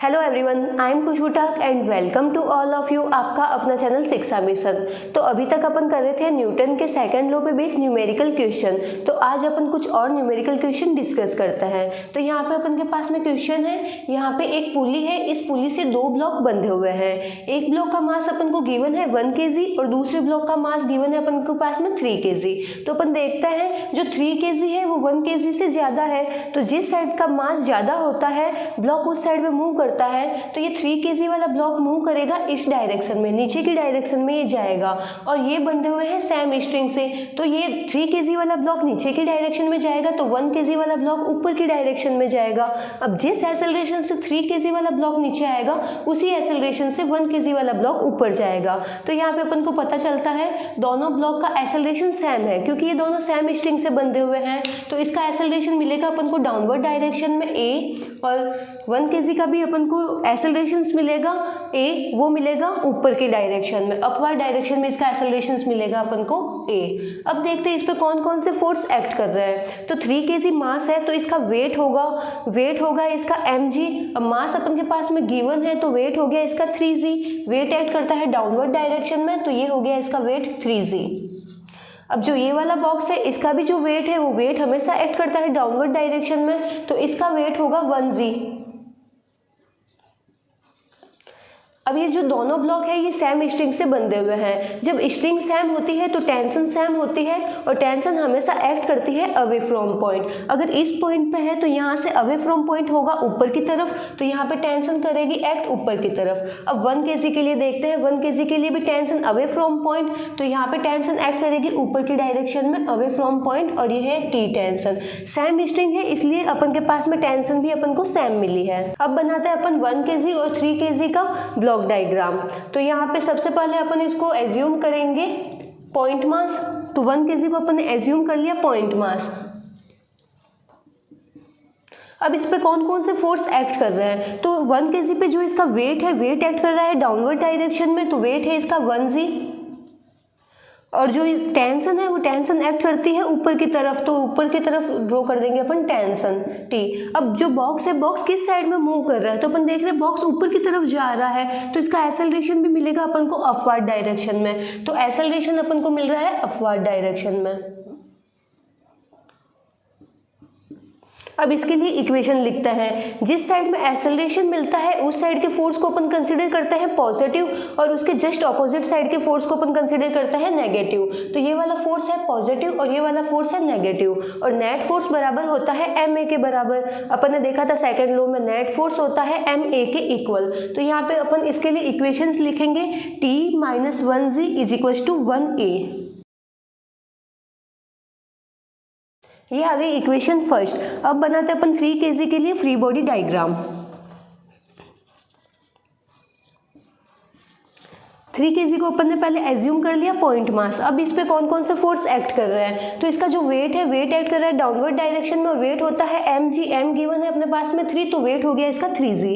Hello everyone, I am Khushboo Tak and welcome to all of you आपका अपना channel शिक्षा mission. तो अभी तक अपन कर रहे थे न्यूटन के सेकंड लॉ पे बेस्ड न्यूमेरिकल क्वेश्चन। तो आज अपन कुछ और न्यूमेरिकल क्वेश्चन डिस्कस करते हैं। तो यहाँ पे अपन के पास में क्वेश्चन है, यहाँ पे एक पुली है, इस पुली से दो ब्लॉक बंधे हुए हैं। एक ब्लॉक का मास अपन को गिवन है 1 kg और दूसरे ब्लॉक का मास गिवन है अपन के पास में 3 kg। तो अपन देखते हैं जो 3 kg है वो 1 kg से ज़्यादा है, तो जिस साइड का मास ज़्यादा होता है ब्लॉक उस साइड में मूव करता है। तो ये 3 kg वाला ब्लॉक मूव करेगा इस डायरेक्शन में, नीचे की डायरेक्शन में ये जाएगा और ये बंधे हुए हैं सेम स्ट्रिंग से। तो ये 3 kg वाला ब्लॉक नीचे की डायरेक्शन में जाएगा, तो 1 kg वाला ब्लॉक ऊपर की डायरेक्शन में जाएगा। अब जिस एक्सेलरेशन से 3 kg वाला ब्लॉक नीचे आएगा उसी एक्सेलरेशन से 1 kg वाला ब्लॉक ऊपर जाएगा। तो यहाँ पे अपन को पता चलता है दोनों ब्लॉक का एक्सेलरेशन सेम है, क्योंकि ये दोनों सेम स्ट्रिंग से बंधे हुए हैं। तो इसका एक्सेलरेशन मिलेगा अपन को डाउनवर्ड डायरेक्शन में a, और 1 kg का भी अपन को एक्सेलरेशंस मिलेगा a, वो मिलेगा ऊपर की डायरेक्शन में, अपवर्ड डायरेक्शन में इसका एक्सेलरेशंस मिलेगा अपन को a। अब देखते हैं इस पे कौन कौन से फोर्स एक्ट कर रहे हैं। तो 3 kg मास है तो इसका वेट होगा इसका mg। अब मास अपन के पास में गिवन है तो वेट हो गया इसका 3g। वेट एक्ट करता है डाउनवर्ड डायरेक्शन में, तो ये हो गया इसका वेट 3g। अब जो ये वाला बॉक्स है इसका भी जो वेट है वो वेट हमेशा एक्ट करता है डाउनवर्ड डायरेक्शन में, तो इसका वेट होगा 1g। अब ये जो दोनों ब्लॉक है ये सेम स्ट्रिंग से बंधे हुए हैं। जब स्ट्रिंग सेम होती है तो टेंशन सेम होती है, और टेंशन हमेशा एक्ट करती है अवे फ्रॉम पॉइंट। अगर इस पॉइंट पे है तो यहाँ से अवे फ्रॉम पॉइंट होगा ऊपर की तरफ, तो यहाँ पे टेंशन करेगी एक्ट ऊपर की तरफ। अब 1 kg के लिए देखते हैं, 1 kg के लिए भी टेंशन अवे फ्रॉम पॉइंट, तो यहाँ पे टेंशन एक्ट करेगी ऊपर की डायरेक्शन में अवे फ्रॉम पॉइंट, और ये है टी टेंशन। सेम स्ट्रिंग है इसलिए अपन के पास में टेंशन भी अपन को सेम मिली है। अब बनाते हैं अपन 1 kg और 3 kg का ब्लॉक डायग्राम। तो यहाँ पे सबसे पहले अपन इसको एज्यूम करेंगे पॉइंट मास। तो 1 kg को अपन ने एज्यूम कर लिया पॉइंट मास। अब इस पे कौन कौन से फोर्स एक्ट कर रहे हैं। तो 1 kg पे जो इसका वेट है, वेट एक्ट कर रहा है डाउनवर्ड डायरेक्शन में, तो वेट है इसका 1g। और जो टेंशन है वो टेंशन एक्ट करती है ऊपर की तरफ, तो ऊपर की तरफ ड्रॉ कर देंगे अपन टेंशन टी। अब जो बॉक्स है, बॉक्स किस साइड में मूव कर रहा है, तो अपन देख रहे हैं बॉक्स ऊपर की तरफ जा रहा है, तो इसका एक्सेलरेशन भी मिलेगा अपन को अपवर्ड डायरेक्शन में। तो एक्सेलरेशन अपन को मिल रहा है अपवर्ड डायरेक्शन में। अब इसके लिए इक्वेशन लिखते हैं। जिस साइड में एक्सेलरेशन मिलता है उस साइड के फोर्स को अपन कंसीडर करते हैं पॉजिटिव, और उसके जस्ट ऑपोजिट साइड के फोर्स को अपन कंसीडर करते हैं नेगेटिव। तो ये वाला फोर्स है पॉजिटिव और ये वाला फोर्स है नेगेटिव, और नेट फोर्स बराबर होता है ma के बराबर। अपन ने देखा था सेकंड लॉ में नेट फोर्स होता है ma के इक्वल। तो यहाँ पे अपन इसके लिए इक्वेशंस लिखेंगे t - 1g = 1a। ये आ गई इक्वेशन फर्स्ट। अब बनाते हैं अपन 3 kg के लिए फ्री बॉडी डायग्राम। 3 kg को अपन ने पहले एज्यूम कर लिया पॉइंट मास। अब इस पे कौन कौन से फोर्स एक्ट कर रहे हैं। तो इसका जो वेट है, वेट एक्ट कर रहा है डाउनवर्ड डायरेक्शन में, और वेट होता है mg। m गिवन है अपने पास में 3, तो वेट हो गया इसका 3g।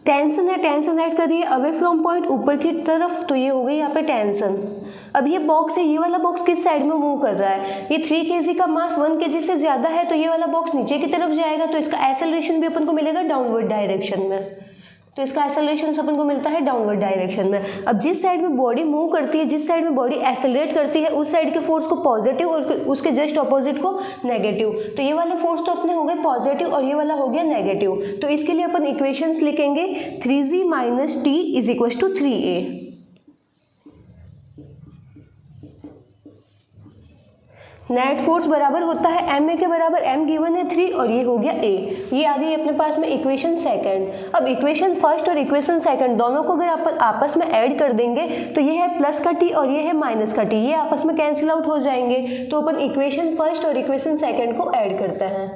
टेंशन है, टेंशन एक्ट कर रही है अवे फ्रॉम पॉइंट ऊपर की तरफ, तो ये हो गई यहाँ पे टेंशन। अब ये बॉक्स है, ये वाला बॉक्स किस साइड में मूव कर रहा है। ये 3 kg का मास 1 kg से ज्यादा है, तो ये वाला बॉक्स नीचे की तरफ जाएगा, तो इसका एक्सेलरेशन भी अपन को मिलेगा डाउनवर्ड डायरेक्शन में। तो इसका एक्सेलरेशन अपन को मिलता है डाउनवर्ड डायरेक्शन में। अब जिस साइड में बॉडी मूव करती है, जिस साइड में बॉडी एक्सेलरेट करती है, उस साइड के फोर्स को पॉजिटिव और उसके जस्ट ऑपोजिट को नेगेटिव। तो ये वाले फोर्स तो अपने हो गए पॉजिटिव और ये वाला हो गया नेगेटिव। तो इसके लिए अपन इक्वेशंस लिखेंगे 3g - t = 3a। Net force बराबर होता है ma के बराबर, m गिवन है 3 और ये हो गया a। ये आ गई अपने पास में इक्वेशन सेकंड। अब इक्वेशन फर्स्ट और इक्वेशन सेकंड दोनों को अगर आप आपस में ऐड कर देंगे तो ये है प्लस का t और ये है माइनस का t, ये आपस में कैंसिल आउट हो जाएंगे। तो अपन इक्वेशन फर्स्ट और इक्वेशन सेकंड को ऐड करते हैं।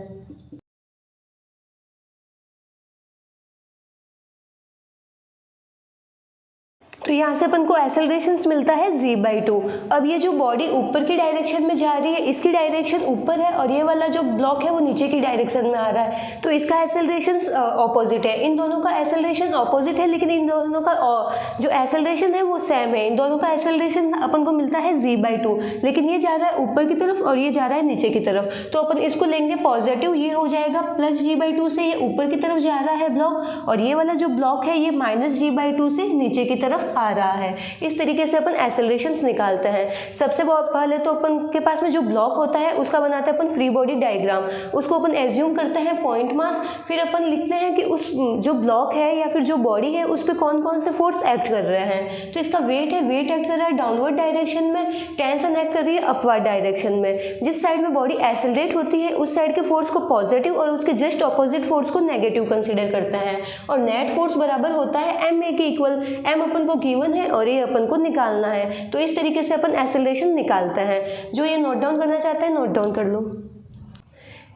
तो यहाँ से अपन को एक्सेलरेशन मिलता है g/2। अब ये जो बॉडी ऊपर की डायरेक्शन में जा रही है, इसकी डायरेक्शन ऊपर है और ये वाला जो ब्लॉक है वो नीचे की डायरेक्शन में आ रहा है, तो इसका एक्सेलरेशन ऑपोजिट है। इन दोनों का एक्सेलरेशन ऑपोजिट है, लेकिन इन दोनों का जो एक्सेलरेशन है वो सेम है। इन दोनों का एक्सेलरेशन अपन को मिलता है g/2, लेकिन ये जा रहा है ऊपर की तरफ और ये जा रहा है नीचे की तरफ, तो अपन इसको लेंगे पॉजिटिव। ये हो जाएगा प्लस g/2 से ये ऊपर की तरफ जा रहा है ब्लॉक, और ये वाला जो ब्लॉक है ये माइनस g/2 से नीचे की तरफ आ रहा है। इस तरीके से अपन एक्सेलरेशंस निकालते हैं। सबसे पहले तो अपन के पास में जो ब्लॉक होता है उसका बनाते हैं अपन फ्री बॉडी डायग्राम। उसको अपन एज्यूम करते हैं पॉइंट मास, फिर अपन लिखते हैं कि उस जो ब्लॉक है या फिर जो बॉडी है उस पर कौन कौन से फोर्स एक्ट कर रहे हैं। तो इसका वेट है, वेट एक्ट कर रहा है डाउनवर्ड डायरेक्शन में, टेंशन एक्ट कर रही है अपवर्ड डायरेक्शन में। जिस साइड में बॉडी एक्सेलरेट होती है उस साइड के फोर्स को पॉजिटिव और उसके जस्ट ऑपोजिट फोर्स को नेगेटिव कंसीडर करते हैं, और नेट फोर्स बराबर होता है ma के इक्वल। m अपन को गिवन है और ये अपन को निकालना है, तो इस तरीके से अपन एक्सेलरेशन निकालते हैं। जो ये नोट डाउन करना चाहते हैं नोट डाउन कर लो।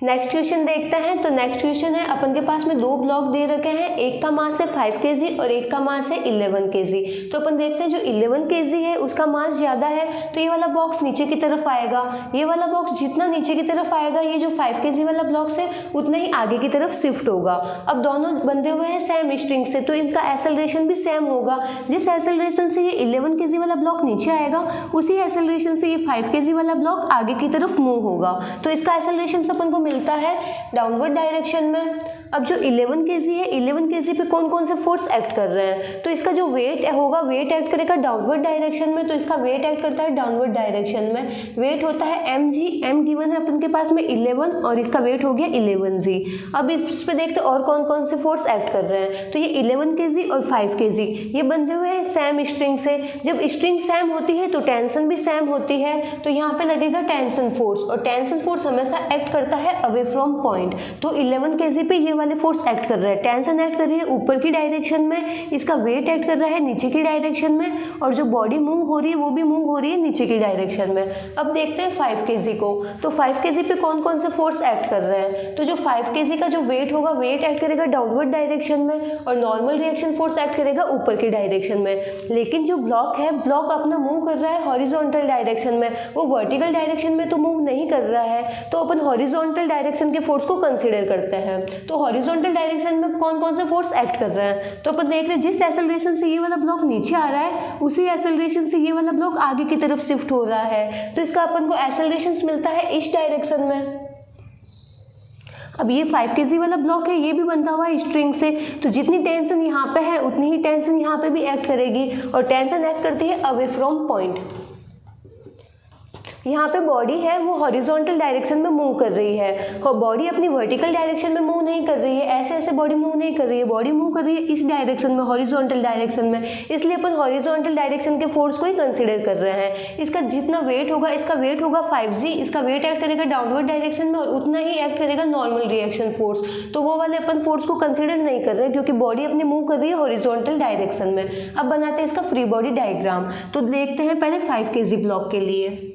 नेक्स्ट क्वेश्चन देखते हैं। तो नेक्स्ट क्वेश्चन है, अपन के पास में दो ब्लॉक दे रखे हैं, एक का मास है 5 kg और एक का मास है 11 kg। तो अपन देखते हैं जो 11 kg है उसका मास ज़्यादा है, तो ये वाला बॉक्स नीचे की तरफ आएगा। ये वाला बॉक्स जितना नीचे की तरफ आएगा, ये जो 5 kg वाला बॉक्स है उतना ही आगे की तरफ शिफ्ट होगा। अब दोनों बंधे हुए हैं सेम स्ट्रिंग से, तो इनका एक्सेलरेशन भी सेम होगा। जिस एक्सेलरेशन से ये 11 kg वाला ब्लॉक नीचे आएगा, उसी एक्सेलरेशन से ये 5 kg वाला ब्लॉक आगे की तरफ मूव होगा। तो इसका एक्सेलरेशन अपन को मिलता है डाउनवर्ड डायरेक्शन में। अब जो 11 kg है, 11 kg पे कौन कौन से फोर्स एक्ट कर रहे हैं, तो इसका जो वेट होगा, वेट एक्ट करेगा डाउनवर्ड डायरेक्शन में, तो इसका वेट एक्ट करता है डाउनवर्ड डायरेक्शन में। वेट होता है mg, m गिवन है अपन के पास में 11 और इसका वेट हो गया 11g। अब इस पे देखते हैं और कौन कौन से फोर्स एक्ट कर रहे हैं। तो ये 11 kg और 5 kg ये बंधे हुए हैं सेम स्ट्रिंग से। जब स्ट्रिंग सेम होती है तो टेंशन भी सेम होती है, तो यहाँ पे लगेगा टेंशन फोर्स, और टेंशन फोर्स हमेशा एक्ट करता है अवे फ्रॉम पॉइंट। तो 11 kg पे ये वाले फोर्स एक्ट कर रहा है, टेंशन एक्ट कर रही है ऊपर की डायरेक्शन में, इसका वेट एक्ट कर रहा है नीचे की डायरेक्शन में, और जो बॉडी मूव हो रही है वो भी मूव हो रही है नीचे की डायरेक्शन में। अब देखते हैं 5 kg को। तो 5 kg पे कौन कौन से फोर्स एक्ट कर रहे हैं। तो जो 5 kg का जो वेट होगा, वेट एक्ट करेगा डाउनवर्ड डायरेक्शन में, और नॉर्मल रिएक्शन फोर्स एक्ट करेगा ऊपर की डायरेक्शन में। लेकिन जो ब्लॉक है, ब्लॉक अपना मूव कर रहा है हॉरिजॉन्टल डायरेक्शन में, वो वर्टिकल डायरेक्शन में तो मूव नहीं कर रहा है, तो अपन हॉरिजॉन्टल डायरेक्शन के फोर्स को कंसीडर करते हैं। तो हॉरिजॉन्टल डायरेक्शन में कौन कौन से फोर्स एक्ट कर रहे हैं, तो अपन देख रहे हैं जिस एक्सेलरेशन से ये वाला ब्लॉक नीचे आ रहा है, उसी एक्सेलरेशन से ये वाला ब्लॉक आगे की तरफ शिफ्ट हो रहा है, तो इसका अपन को एक्सेलरेशन मिलता है इस डायरेक्शन में। अब ये 5 kg वाला ब्लॉक है, ये भी बंधा हुआ है स्ट्रिंग से, तो जितनी टेंशन यहाँ पे है उतनी ही टेंशन यहाँ पे भी एक्ट करेगी, और टेंशन एक्ट करती है अवे फ्रॉम पॉइंट। यहाँ पे बॉडी है वो हॉरिजॉन्टल डायरेक्शन में मूव कर रही है, और बॉडी अपनी वर्टिकल डायरेक्शन में मूव नहीं कर रही है, ऐसे ऐसे बॉडी मूव नहीं कर रही है, बॉडी मूव कर रही है इस डायरेक्शन में, हॉरिजॉन्टल डायरेक्शन में, इसलिए अपन हॉरिजॉन्टल डायरेक्शन के फोर्स को ही कंसीडर कर रहे हैं। इसका जितना वेट होगा, इसका वेट होगा 5g, इसका वेट एक्ट करेगा डाउनवर्ड डायरेक्शन में और उतना ही एक्ट करेगा नॉर्मल रिएक्शन फोर्स, तो वो वाले अपन फोर्स को कंसीडर नहीं कर रहे क्योंकि बॉडी अपनी मूव कर रही है हॉरिजॉन्टल डायरेक्शन में। अब बनाते हैं इसका फ्री बॉडी डायग्राम। तो देखते हैं पहले 5 kg ब्लॉक के लिए।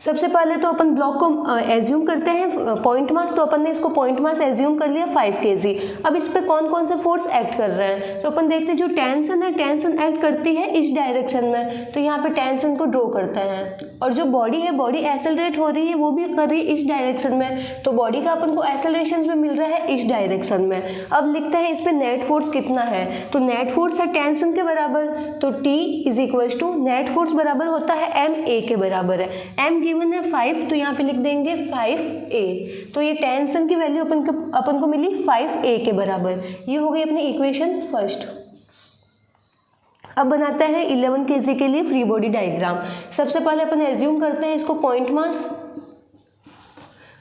सबसे पहले तो अपन ब्लॉक को एज्यूम करते हैं पॉइंट मास, तो अपन ने इसको पॉइंट मास एज्यूम कर लिया 5 kg। अब इस पे कौन कौन से फोर्स एक्ट कर रहे हैं, तो अपन देखते हैं जो टेंशन है, टेंशन एक्ट करती है इस डायरेक्शन में, तो यहाँ पे टेंशन को ड्रॉ करते हैं, और जो बॉडी है, बॉडी एक्सेलरेट हो रही है वो भी कर रही है इस डायरेक्शन में, तो बॉडी का अपन को एक्सेलरेशन में मिल रहा है इस डायरेक्शन में। अब लिखते हैं इस पे नेट फोर्स कितना है, तो नेट फोर्स है टेंशन के बराबर, तो T = नेट फोर्स बराबर होता है ma के बराबर है। m गिवन है 5, तो यहाँ पे लिख देंगे 5a, तो ये टेंशन की वैल्यू अपन को मिली 5a के बराबर। ये हो गई अपनी इक्वेशन फर्स्ट। अब बनाते हैं 11 kg के लिए फ्री बॉडी डायग्राम। सबसे पहले अपन एज्यूम करते हैं इसको पॉइंट मास।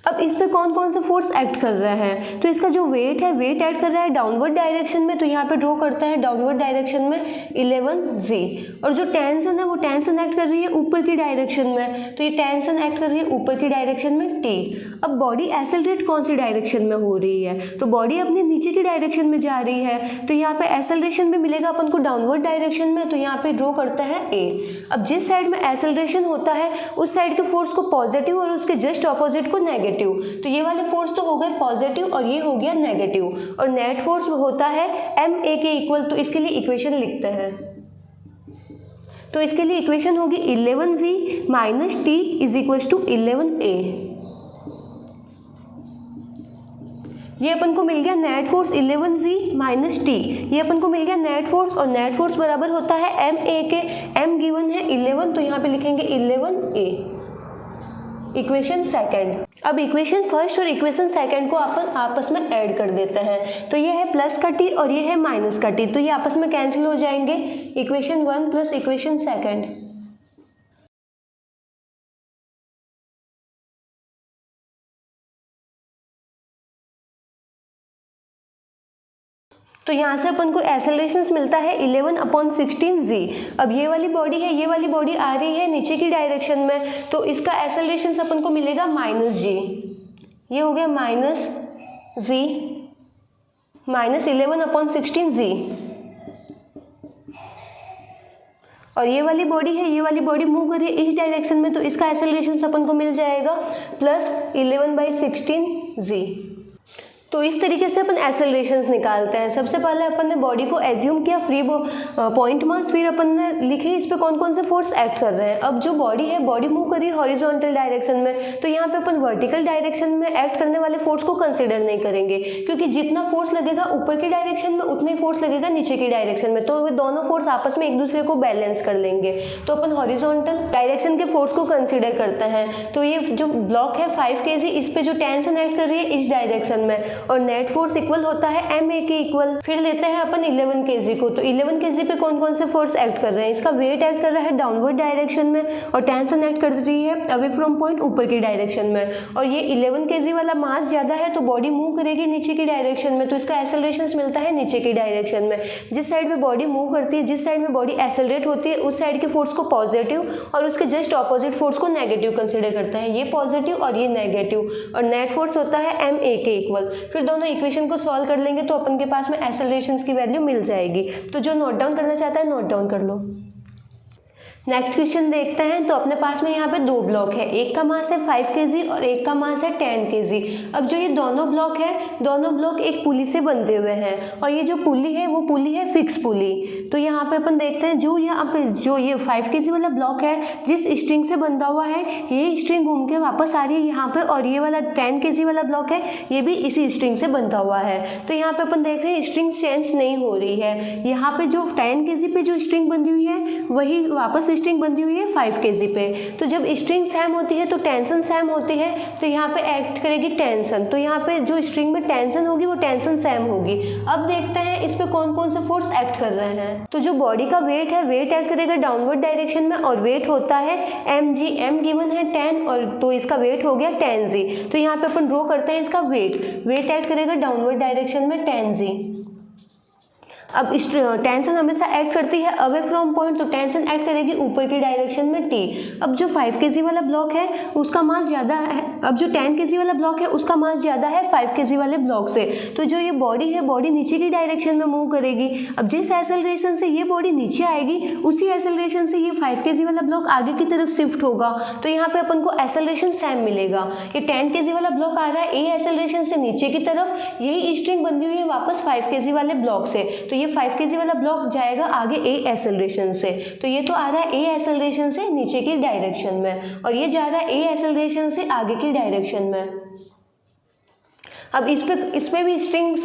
अब इस पे कौन कौन से फोर्स एक्ट कर रहे हैं, तो इसका जो वेट है, वेट एक्ट कर रहा है डाउनवर्ड डायरेक्शन में, तो यहाँ पे ड्रॉ करता है डाउनवर्ड डायरेक्शन में 11g, और जो टेंशन है वो टेंशन एक्ट कर रही है ऊपर की डायरेक्शन में, तो ये टेंशन एक्ट कर रही है ऊपर की डायरेक्शन में t। अब बॉडी एक्सेलरेट कौन सी डायरेक्शन में हो रही है, तो बॉडी अपनी नीचे की डायरेक्शन में जा रही है, तो यहाँ पे एक्सेलरेशन भी मिलेगा अपन को डाउनवर्ड डायरेक्शन में, तो यहाँ पे ड्रॉ करता है a। अब जिस साइड में एक्सेलरेशन होता है उस साइड के फोर्स को पॉजिटिव और उसके जस्ट ऑपोजिट को नेगेटिव नेगेटिव। तो ये वाले फोर्स तो हो गए पॉजिटिव और ये हो गया नेगेटिव, और नेट फोर्स होता है ma के इक्वल। तो इसके लिए इक्वेशन लिखते हैं। तो इसके लिए इक्वेशन होगी 11g minus T is equal to 11a। ये अपन को मिल गया net force 11g minus T, ये अपन को मिल गया नेट फोर्स, और नेट फोर्स बराबर होता है ma के, m गिवन है 11, तो यहाँ पे लिखेंगे 11a। Equation second. अब इक्वेशन फर्स्ट और इक्वेशन सेकंड को अपन आपस में ऐड कर देते हैं। तो ये है प्लस का टी और ये है माइनस का टी, तो ये आपस में कैंसिल हो जाएंगे। Equation 1 plus equation second. तो यहाँ से अपन को एक्सेलरेशंस मिलता है 11/16g। अब ये वाली बॉडी है, ये वाली बॉडी आ रही है नीचे की डायरेक्शन में, तो इसका एक्सेलरेशंस अपन को मिलेगा -g। ये हो गया -g माइनस 11/16g। और ये वाली बॉडी है, ये वाली बॉडी मूव कर रही है इस डायरेक्शन में, तो इसका एक्सेलरेशंस अपन को मिल जाएगा +11/16g। तो इस तरीके से अपन एक्सेलरेशंस निकालते हैं। सबसे पहले अपन ने बॉडी को एज्यूम किया फ्री पॉइंट मास, फिर अपन ने लिखे इस पे कौन कौन से फोर्स एक्ट कर रहे हैं। अब जो बॉडी है, बॉडी मूव कर रही है हॉरिजॉन्टल डायरेक्शन में, तो यहाँ पे अपन वर्टिकल डायरेक्शन में एक्ट करने वाले फोर्स को कंसिडर नहीं करेंगे, क्योंकि जितना फोर्स लगेगा ऊपर की डायरेक्शन में उतना ही फोर्स लगेगा नीचे की डायरेक्शन में, तो वे दोनों फोर्स आपस में एक दूसरे को बैलेंस कर लेंगे। तो अपन हॉरिजॉन्टल डायरेक्शन के फोर्स को कंसिडर करते हैं। तो ये जो ब्लॉक है 5 kg, इस पे जो टेंशन एक्ट कर रही है इस डायरेक्शन में, और नेट फोर्स इक्वल होता है ma के इक्वल। फिर लेते हैं अपन 11 kg को। तो 11 kg पे कौन कौन से फोर्स एक्ट कर रहे हैं। इसका वेट एक्ट कर रहा है डाउनवर्ड डायरेक्शन में, और टेंशन एक्ट कर रही है अवे फ्रॉम पॉइंट ऊपर की डायरेक्शन में। और ये 11 kg वाला मास ज्यादा है, तो बॉडी मूव करेगी नीचे की डायरेक्शन में, तो इसका एक्सेलरेशन मिलता है नीचे की डायरेक्शन में। जिस साइड में बॉडी मूव करती है, जिस साइड में बॉडी एक्सेलरेट होती है, उस साइड के फोर्स को पॉजिटिव और उसके जस्ट ऑपोजिट फोर्स को नेगेटिव कंसिडर करता है। ये पॉजिटिव और ये नेगेटिव, और नेट फोर्स होता है ma के इक्वल। फिर दोनों इक्वेशन को सॉल्व कर लेंगे तो अपन के पास में एक्सेलरेशंस की वैल्यू मिल जाएगी। तो जो नोट डाउन करना चाहता है नोट डाउन कर लो। नेक्स्ट क्वेश्चन देखते हैं। तो अपने पास में यहाँ पे दो ब्लॉक है, एक का मास है 5 kg और एक का मास है 10 kg। अब जो ये दोनों ब्लॉक है, दोनों ब्लॉक एक पुली से बंधे हुए हैं, और ये जो पुली है वो पुली है फिक्स पुली। तो यहाँ पे अपन देखते हैं जो यहाँ पे जो ये 5 kg वाला ब्लॉक है, जिस स्ट्रिंग से बंधा हुआ है, ये स्ट्रिंग घूम के वापस आ रही है यहाँ पे, और ये वाला 10 kg वाला ब्लॉक है, ये भी इसी स्ट्रिंग से बंधा हुआ है। तो यहाँ पे अपन देख रहे हैं स्ट्रिंग चेंज नहीं हो रही है। यहाँ पे जो 10 kg पे जो स्ट्रिंग बंधी हुई है, वही वापस स्ट्रिंग बंधी हुई है 5 kg पे। तो जब स्ट्रिंग सेम होती है तो टेंशन सेम होती है, तो यहाँ पे एक्ट करेगी टेंशन। तो यहाँ पे जो स्ट्रिंग में टेंशन होगी वो टेंशन सेम होगी। अब देखते हैं इस पे कौन कौन से फोर्स एक्ट कर रहे हैं। तो जो बॉडी का वेट है, वेट एक्ट करेगा डाउनवर्ड डायरेक्शन में, और वेट होता है mg। m गिवन है 10, और तो इसका वेट हो गया 10g। तो यहाँ पे अपन ड्रॉ करते हैं इसका वेट एक्ट करेगा डाउनवर्ड डायरेक्शन में 10g। अब इस टेंशन हमेशा एक्ट करती है अवे फ्रॉम पॉइंट, तो टेंशन एक्ट करेगी ऊपर की डायरेक्शन में t। अब जो 5 kg वाला ब्लॉक है उसका मास ज़्यादा है, अब जो 10 kg वाला ब्लॉक है उसका मास ज़्यादा है 5 kg वाले ब्लॉक से। तो जो ये बॉडी है, बॉडी नीचे की डायरेक्शन में मूव करेगी। अब जिस एक्सेलरेशन से ये बॉडी नीचे आएगी, उसी एक्सेलरेशन से ये 5 kg वाला ब्लॉक आगे की तरफ शिफ्ट होगा। तो यहाँ पे अपन को एक्सेलरेशन सेम मिलेगा। ये 10 kg वाला ब्लॉक आ रहा है a एक्सेलरेशन से नीचे की तरफ, यही स्ट्रिंग बंधी हुई है वापस 5 kg वाले ब्लॉक से, तो ये 5 kg वाला ब्लॉक जाएगा आगे a एक्सेलरेशन से। तो ये तो आ रहा है a एक्सेलरेशन से नीचे की डायरेक्शन में, और ये जा रहा है a एक्सेलरेशन से आगे की डायरेक्शन में। अब इसमें भी स्ट्रिंग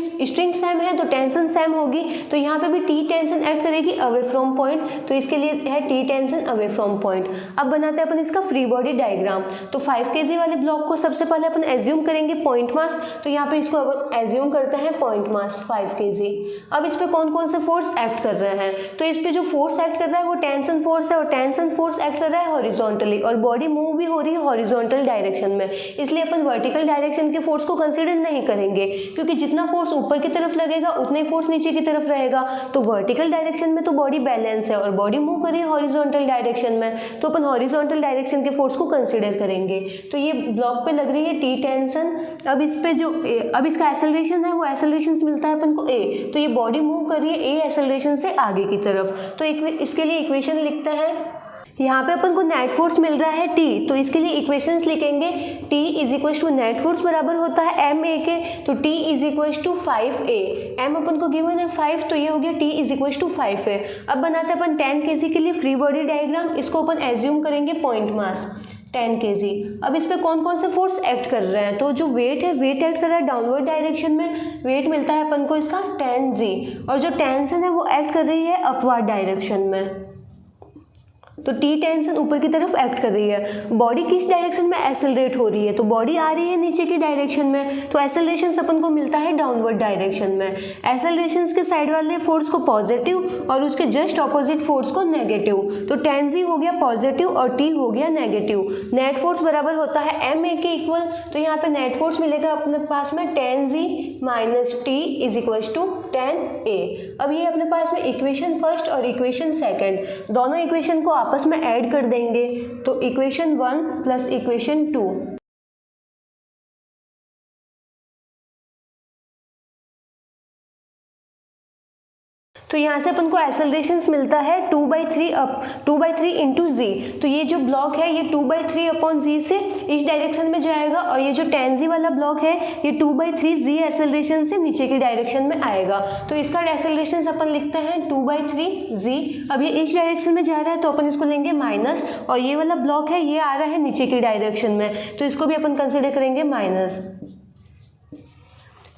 सेम है तो टेंशन सेम होगी, तो यहाँ पे भी टी टेंशन एक्ट करेगी अवे फ्रॉम पॉइंट, तो इसके लिए है T tension away from point. अब बनाते हैं अपन इसका फ्री बॉडी डायग्राम। तो 5 kg वाले ब्लॉक को सबसे पहले अपन एज्यूम करेंगे पॉइंट मास, तो यहाँ पे इसको अपन एज्यूम करते हैं पॉइंट मास 5 kg। अब इस पे कौन कौन से फोर्स एक्ट कर रहे हैं। तो इस पे जो फोर्स एक्ट कर रहा है वो टेंशन फोर्स है, और टेंशन फोर्स एक्ट कर रहा है हॉरिजॉन्टली, और बॉडी मूव भी हो रही है हॉरिजॉन्टल डायरेक्शन में, इसलिए अपन वर्टिकल डायरेक्शन के फोर्स को कंसिडर नहीं करेंगे, क्योंकि जितना फोर्स ऊपर की तरफ लगेगा उतना ही फोर्स नीचे की तरफ रहेगा। तो वर्टिकल डायरेक्शन में तो बॉडी बैलेंस है और बॉडी मूव कर रही है हॉरिजॉन्टल डायरेक्शन में, तो अपन हॉरिजॉन्टल डायरेक्शन के फोर्स को कंसिडर करेंगे। तो ये ब्लॉक पे लग रही है टी टेंशन। अब इस पे जो अब इसका एक्सेलरेशन है वो एक्सेलरेशन मिलता है अपन को a, तो ये बॉडी मूव कर रही है a एक्सेलरेशन से आगे की तरफ। तो इसके लिए इक्वेशन लिखते हैं। यहाँ पे अपन को नेट फोर्स मिल रहा है T, तो इसके लिए इक्वेशंस लिखेंगे। T is equal to net force बराबर होता है ma के, तो T is equal to 5a। m अपन को गिवन है 5, तो ये हो गया T is equal to 5a। अब बनाते हैं अपन 10 kg के लिए फ्री बॉडी डायग्राम। इसको अपन एज्यूम करेंगे पॉइंट मास 10 kg। अब इस पे कौन कौन से फोर्स एक्ट कर रहे हैं, तो जो वेट है, वेट एक्ट कर रहा है डाउनवर्ड डायरेक्शन में, वेट मिलता है अपन को इसका 10g, और जो टेंशन है वो एक्ट कर रही है अपवर्ड डायरेक्शन में, तो T टेंशन ऊपर की तरफ एक्ट कर रही है। बॉडी किस डायरेक्शन में एक्सेलरेट हो रही है, तो बॉडी आ रही है नीचे की डायरेक्शन में, तो एक्सेलरेशन अपन को मिलता है डाउनवर्ड डायरेक्शन में। एक्सेलरेशन के साइड वाले फोर्स को पॉजिटिव और उसके जस्ट ऑपोजिट फोर्स को नेगेटिव, तो 10g हो गया पॉजिटिव और T हो गया नेगेटिव। नेट फोर्स बराबर होता है ma के इक्वल, तो यहाँ पे नेट फोर्स मिलेगा अपने पास में 10g minus T is equal to 10a। अब ये अपने पास में इक्वेशन फर्स्ट और इक्वेशन सेकंड, दोनों इक्वेशन को आपस में ऐड कर देंगे, तो इक्वेशन 1 प्लस इक्वेशन 2। तो यहाँ से अपन को एक्सेलरेशंस मिलता है 2/3 इंटू जी, तो ये जो ब्लॉक है ये 2/3 अपॉन जी से इस डायरेक्शन में जाएगा, और ये जो 10g वाला ब्लॉक है ये 2/3 जी एक्सेलरेशन से नीचे की डायरेक्शन में आएगा, तो इसका एक्सेलरेशन अपन लिखते हैं 2/3 जी। अब ये इस डायरेक्शन में जा रहा है तो अपन इसको लेंगे माइनस, और ये वाला ब्लॉक है ये आ रहा है नीचे की डायरेक्शन में, तो इसको भी अपन कंसिडर करेंगे माइनस।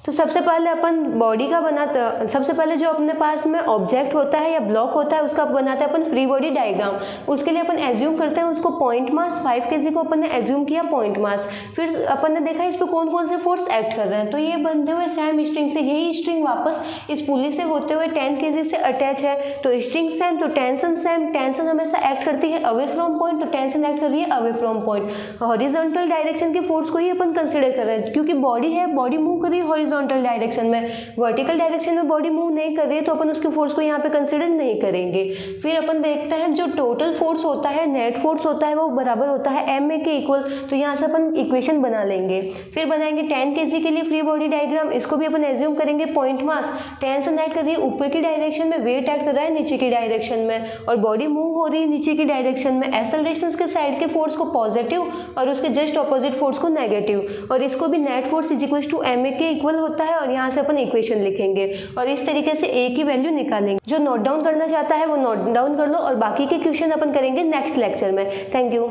तो सबसे पहले अपन बॉडी का सबसे पहले जो अपने पास में ऑब्जेक्ट होता है या ब्लॉक होता है उसका बनाते हैं अपन फ्री बॉडी डायग्राम। उसके लिए अपन एज्यूम करते हैं उसको पॉइंट मास 5 kg को अपन ने एज्यूम किया पॉइंट मास। फिर अपन ने देखा इस पर कौन कौन से फोर्स एक्ट कर रहे हैं, तो ये बनते हुए सेम स्ट्रिंग से, यही स्ट्रिंग वापस इस पुली से होते हुए 10 kg से अटैच है, तो स्ट्रिंग सेम, तो टेंशन सेम। टेंशन हमेशा एक्ट करती है अवे फ्रॉम पॉइंट, तो टेंशन एक्ट कर रही है away from point. Horizontal direction के फोर्स को ही अपन कंसिडर कर रहे हैं, क्योंकि बॉडी है, बॉडी मूव कर रही है हॉरिजॉन्टल डायरेक्शन में, वर्टिकल डायरेक्शन में बॉडी मूव नहीं कर रही है, तो अपन उसके फोर्स को यहाँ पे कंसिडर नहीं करेंगे। फिर अपन देखते हैं जो टोटल फोर्स होता है, नेट फोर्स होता है, वो बराबर होता है ma के इक्वल, तो यहाँ से अपन इक्वेशन बना लेंगे। फिर बनाएंगे 10 kg के लिए फ्री बॉडी डायग्राम। इसको भी अपन एज्यूम करेंगे पॉइंट मास, टेंशन एक्ट कर रही है ऊपर की डायरेक्शन में, वेट एक्ट कर रहा है नीचे की डायरेक्शन में, और बॉडी मूव हो रही है नीचे की डायरेक्शन में। एक्सेलरेशन के साइड के फोर्स को पॉजिटिव और उसके जस्ट ऑपोजिट फोर्स को नेगेटिव, और इसको भी net force is equal to ma के इक्वल होता है, और यहाँ से अपन इक्वेशन लिखेंगे और इस तरीके से a की वैल्यू निकालेंगे। जो नोट डाउन करना चाहता है वो नोट डाउन कर लो, और बाकी के क्वेश्चन अपन करेंगे नेक्स्ट लेक्चर में। Thank you.